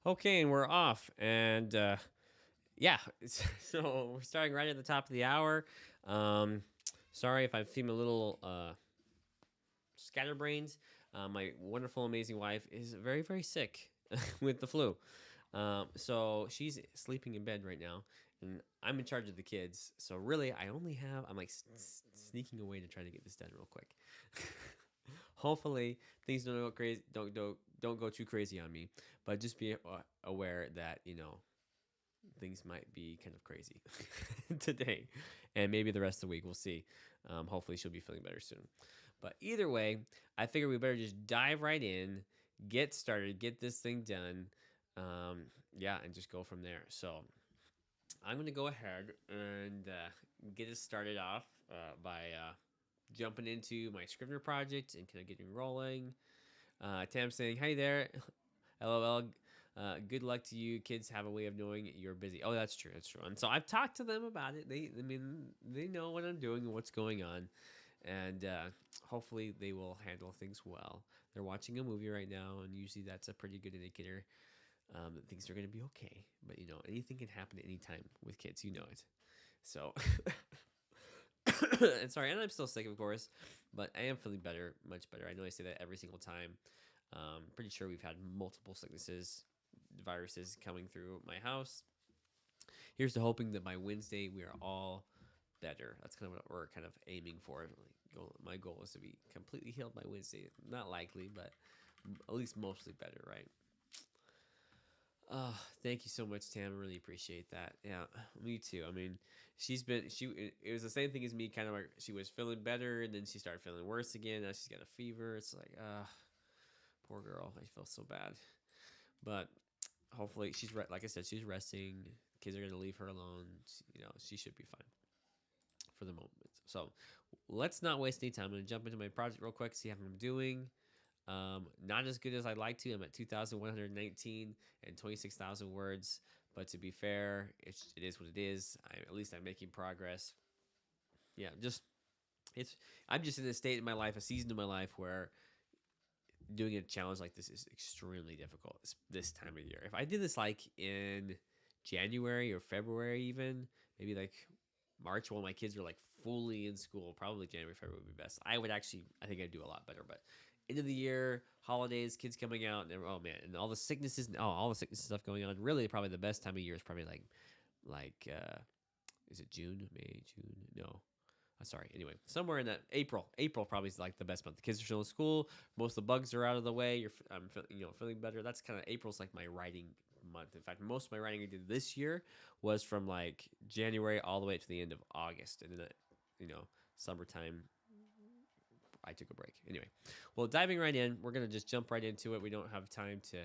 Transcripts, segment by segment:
Okay, and we're off. And yeah, so we're starting right at the top of the hour. Um, Sorry if I seem a little scatterbrained. My wonderful, amazing wife is very, very sick with the flu. So she's sleeping in bed right now, and I'm in charge of the kids. So really, I'm like sneaking away to try to get this done real quick. Hopefully, things don't go crazy. Don't go too crazy on me, but just be aware that things might be kind of crazy today and maybe the rest of the week. We'll see. Hopefully, she'll be feeling better soon. But either way, I figure we better just dive right in, get started, get this thing done. Yeah, and just go from there. So I'm going to go ahead and get us started off by jumping into my Scrivener project and kind of getting rolling. Tam saying, "Hey there, LOL. Good luck to you. Kids have a way of knowing you're busy." Oh, that's true. That's true. And so I've talked to them about it. They know what I'm doing and what's going on, and hopefully they will handle things well. They're watching a movie right now, and usually that's a pretty good indicator that things are going to be okay. But anything can happen at any time with kids. You know it. So. And sorry, and I'm still sick, of course, but I am feeling better, much better. I know I say that every single time. Pretty sure we've had multiple sicknesses, viruses coming through my house. Here's to hoping that by Wednesday we are all better. That's kind of what we're kind of aiming for. My goal is to be completely healed by Wednesday. Not likely, but at least mostly better, right? Oh, thank you so much, Tam. I really appreciate that. Yeah, me too. I mean, it was the same thing as me, kind of like she was feeling better and then she started feeling worse again. Now she's got a fever. It's like, poor girl. I feel so bad. But hopefully like I said, she's resting. Kids are going to leave her alone. She should be fine for the moment. So let's not waste any time. I'm going to jump into my project real quick, see how I'm doing. Not as good as I'd like to. I'm at 2,119 and 26,000 words. But to be fair, it is what it is. At least I'm making progress. Yeah, I'm just in a state in my life, a season in my life where doing a challenge like this is extremely difficult this time of year. If I did this like in January or February, even maybe like March, while my kids are like fully in school, probably January, February would be best. I think I'd do a lot better. But end of the year, holidays, kids coming out, and oh man, and all the sicknesses, all the sickness stuff going on. Really, probably the best time of year is probably like is it June, May, June? No, sorry. Anyway, somewhere in that April. April probably is like the best month. The kids are still in school. Most of the bugs are out of the way. I'm feeling better. That's kind of April's like my writing month. In fact, most of my writing I did this year was from like January all the way to the end of August, and then summertime. I took a break. Anyway, well, diving right in, we're gonna just jump right into it. We don't have time to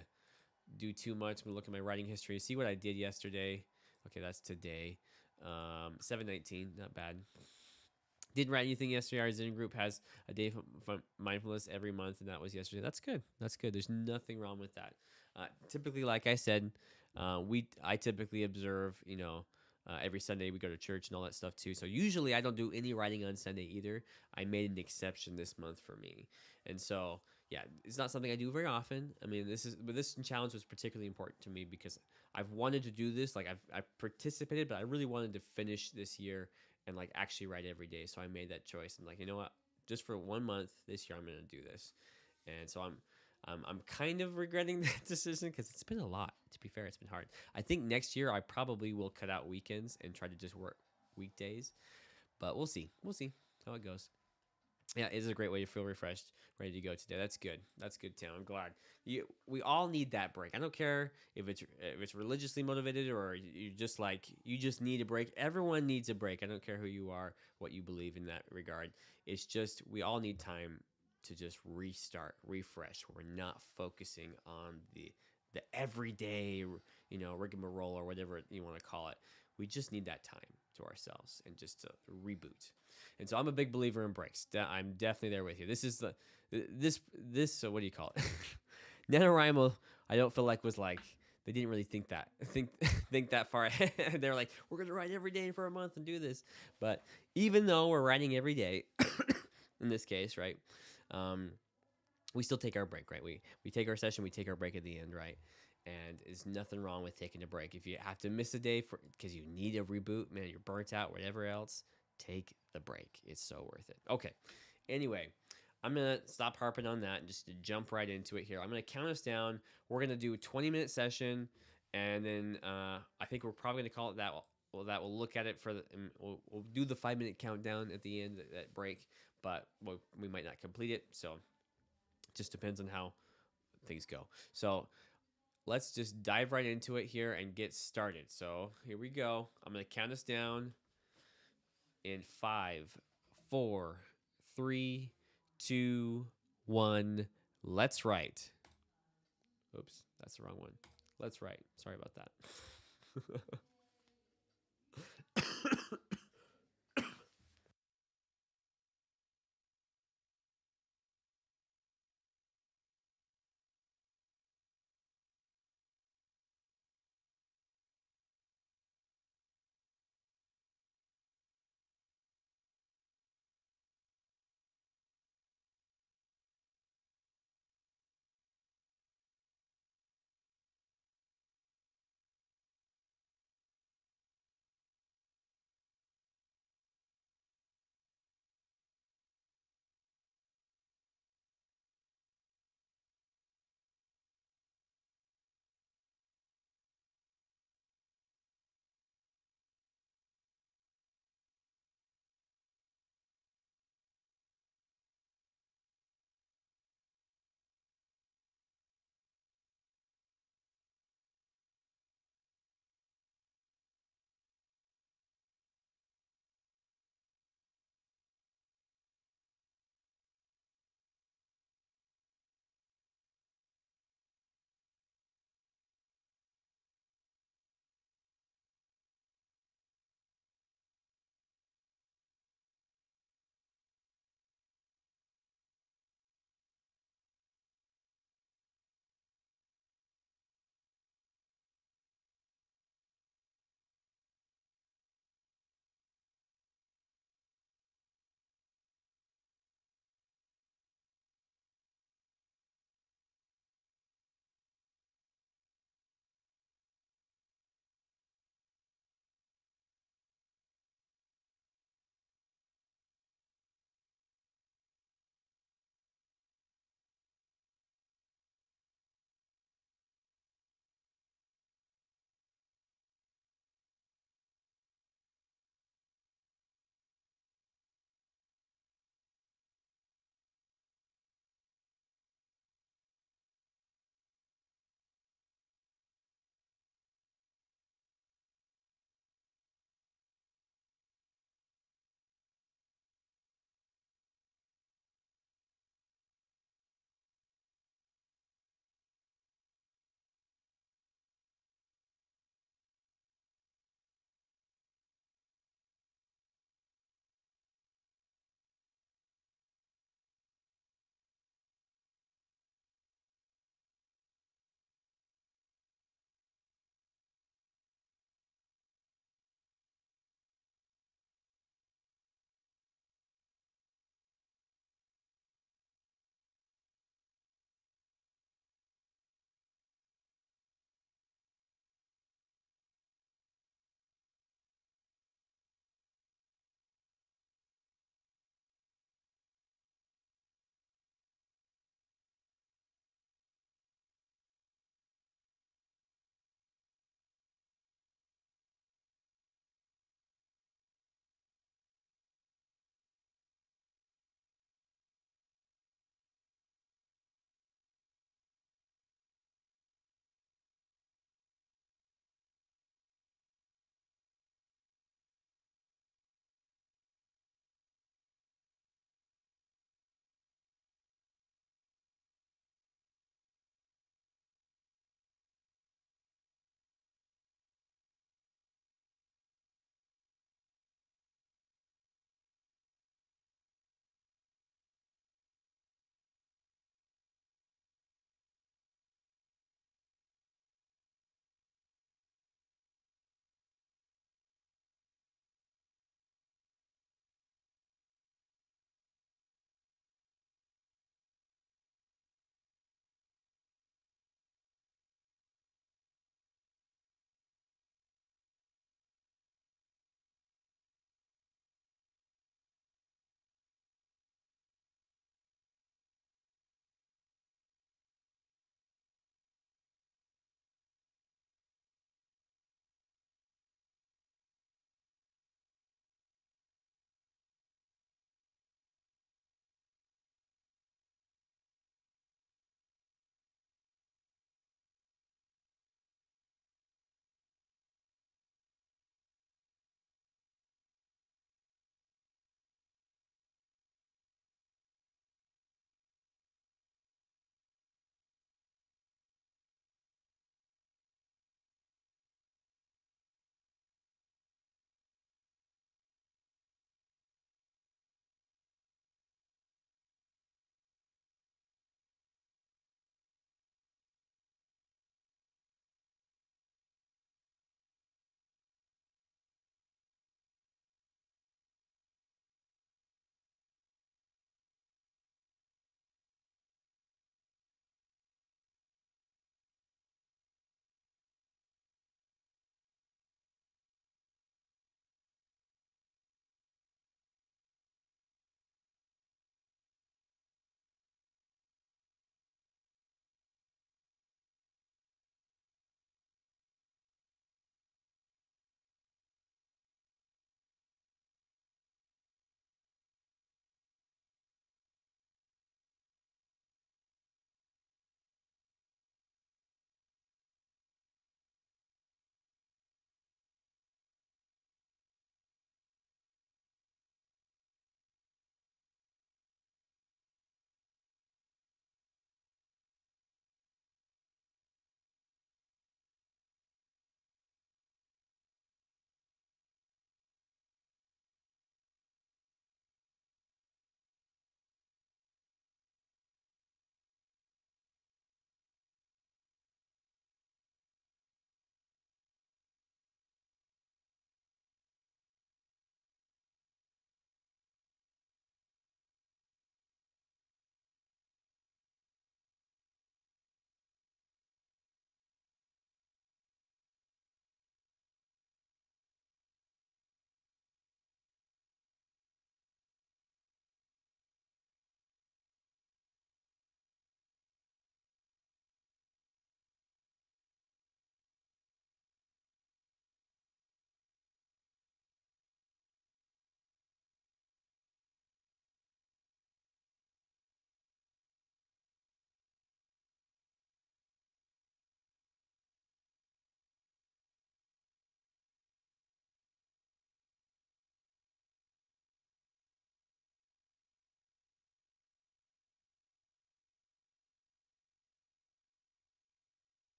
do too much. I'm gonna look at my writing history, see what I did yesterday. Okay, that's today. 7/19, not bad. Didn't write anything yesterday. Our Zen group has a day from mindfulness every month, and that was yesterday. That's good. That's good. There's nothing wrong with that. Typically, like I said, I typically observe. Every Sunday we go to church and all that stuff too. So usually I don't do any writing on Sunday either. I made an exception this month for me, and so yeah, it's not something I do very often. I mean, this challenge was particularly important to me because I've wanted to do this. Like I've participated, but I really wanted to finish this year and like actually write every day. So I made that choice. I'm like, you know what? Just for 1 month this year, I'm going to do this. And so I'm kind of regretting that decision because it's been a lot. To be fair, it's been hard. I think next year I probably will cut out weekends and try to just work weekdays. But we'll see. We'll see how it goes. Yeah, it is a great way to feel refreshed, ready to go today. That's good. That's good, Tim. I'm glad. We all need that break. I don't care if it's religiously motivated or you just need a break. Everyone needs a break. I don't care who you are, what you believe in that regard. It's just we all need time to just restart, refresh. We're not focusing on the everyday, rigmarole or whatever you want to call it. We just need that time to ourselves and just to reboot. And so I'm a big believer in breaks. I'm definitely there with you. This is so what do you call it? NaNoWriMo, I don't feel like was like they didn't really think that far ahead. They're like, we're gonna write every day for a month and do this. But even though we're writing every day, in this case, right? We still take our break, right? We take our session, we take our break at the end, right? And there's nothing wrong with taking a break. If you have to miss a day for because you need a reboot, man, you're burnt out, whatever else, take the break. It's so worth it. Okay. Anyway, I'm gonna stop harping on that and just to jump right into it here. I'm gonna count us down. We're gonna do a 20-minute session, and then I think we're probably gonna call it that. Well, that we'll look at it for the. We'll do the 5-minute countdown at the end, that break, but we might not complete it. So it just depends on how things go. So let's just dive right into it here and get started. So here we go. I'm going to count us down in 5, 4, 3, 2, 1. Let's write. Oops, that's the wrong one. Let's write. Sorry about that.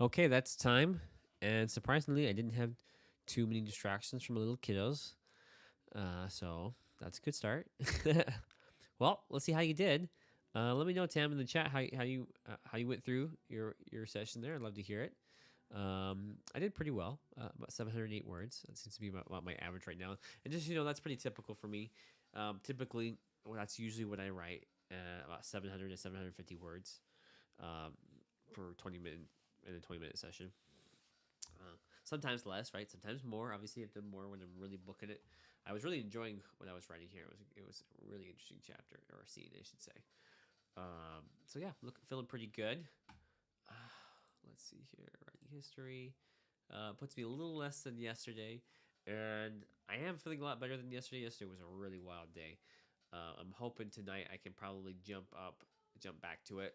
Okay, that's time. And surprisingly, I didn't have too many distractions from the little kiddos. So that's a good start. Well, let's see how you did. Let me know, Tam, in the chat how you went through your session there. I'd love to hear it. I did pretty well, about 708 words. That seems to be about my average right now. And just that's pretty typical for me. Typically, that's usually what I write, about 700 to 750 words um, for 20-minute session. Sometimes less, right? Sometimes more. Obviously, I've done more when I'm really booking it. I was really enjoying what I was writing here. It was a really interesting chapter or scene, I should say. So yeah, feeling pretty good. Let's see here. Writing history puts me a little less than yesterday, and I am feeling a lot better than yesterday. Yesterday was a really wild day. I'm hoping tonight I can probably jump back to it,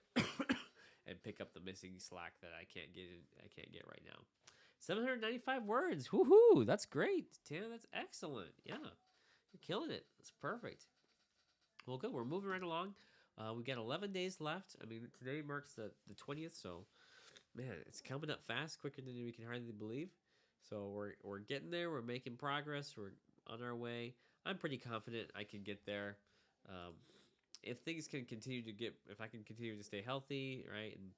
and pick up the missing slack that I can't get right now. 795 words. Woohoo! That's great, Tana. That's excellent. Yeah, you're killing it. That's perfect. Well, good. We're moving right along. We got 11 days left. I mean, today marks the 20th, so man, it's coming up fast, quicker than we can hardly believe. So we're getting there. We're making progress. We're on our way. I'm pretty confident I can get there. Um, if things can continue to if I can continue to stay healthy, right, and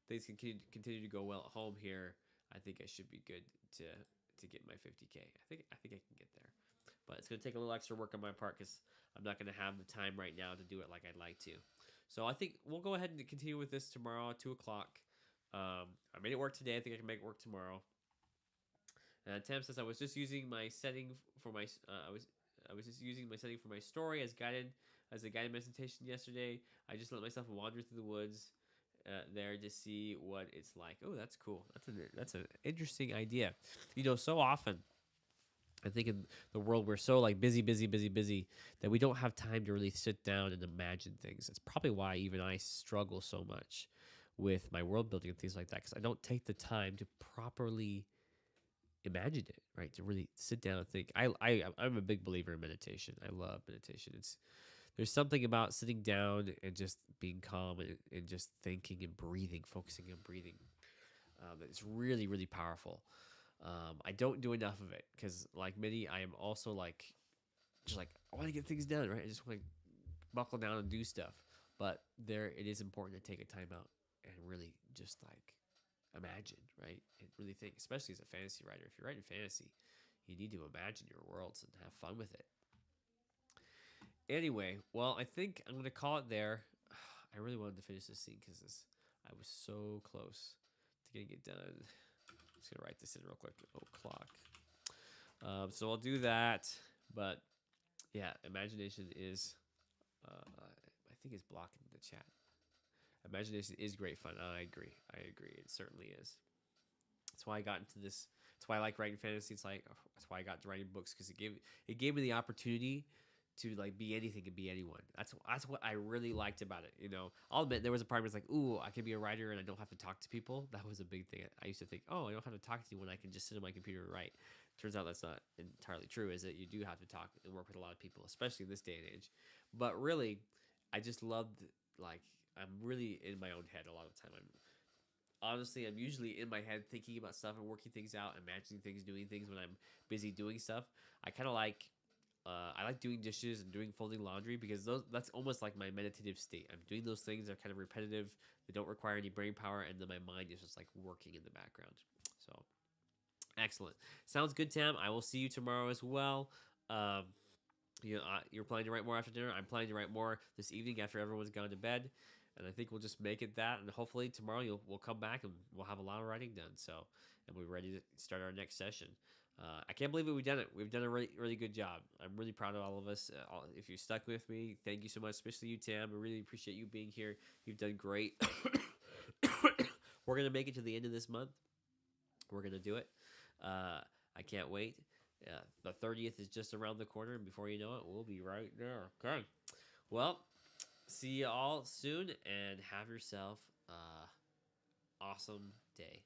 things can continue to go well at home here, I think I should be good to get my 50K. I think I can get there, but it's gonna take a little extra work on my part because I'm not gonna have the time right now to do it like I'd like to. So I think we'll go ahead and continue with this tomorrow at 2 o'clock. I made it work today. I think I can make it work tomorrow. Tam says I was just using my setting for my I was just using my setting for my story as a guided meditation yesterday. I just let myself wander through the woods there to see what it's like. Oh, that's cool. That's an interesting idea. So often I think in the world we're so like busy, busy, busy, busy that we don't have time to really sit down and imagine things. That's probably why even I struggle so much with my world building and things like that because I don't take the time to properly imagine it, right? To really sit down and think. I'm a big believer in meditation. I love meditation. There's something about sitting down and just being calm and just thinking and breathing, focusing on breathing. It's really, really powerful. I don't do enough of it because, like many, I am also just like I want to get things done, right? I just want to buckle down and do stuff. But it is important to take a time out and really just like imagine, right? And really think, especially as a fantasy writer. If you're writing fantasy, you need to imagine your worlds and have fun with it. Anyway, well, I think I'm gonna call it there. I really wanted to finish this scene because I was so close to getting it done. I'm just gonna write this in real quick. O'clock. So I'll do that. But yeah, imagination is. I think it's blocking the chat. Imagination is great fun. I agree. It certainly is. That's why I got into this. That's why I like writing fantasy. That's why I got into writing books because it gave me the opportunity to like be anything and be anyone. That's what I really liked about it. I'll admit there was a part where it's like, ooh, I can be a writer and I don't have to talk to people. That was a big thing. I used to think, oh, I don't have to talk to anyone. I can just sit on my computer and write. Turns out that's not entirely true. Is that you do have to talk and work with a lot of people, especially in this day and age. But really, I just loved I'm really in my own head a lot of the time. I'm usually in my head thinking about stuff and working things out, imagining things, doing things when I'm busy doing stuff. I like doing dishes and doing folding laundry because that's almost like my meditative state. I'm doing those things that are kind of repetitive. They don't require any brain power, and then my mind is just like working in the background. So excellent. Sounds good, Tam. I will see you tomorrow as well. You're planning to write more after dinner. I'm planning to write more this evening after everyone's gone to bed. And I think we'll just make it that. And hopefully tomorrow we'll come back and we'll have a lot of writing done. And we're ready to start our next session. I can't believe we've done it. We've done a really, really good job. I'm really proud of all of us. If you stuck with me, thank you so much, especially you, Tam. I really appreciate you being here. You've done great. We're going to make it to the end of this month. We're going to do it. I can't wait. The 30th is just around the corner, and before you know it, we'll be right there. Okay. Well, see you all soon, and have yourself an awesome day.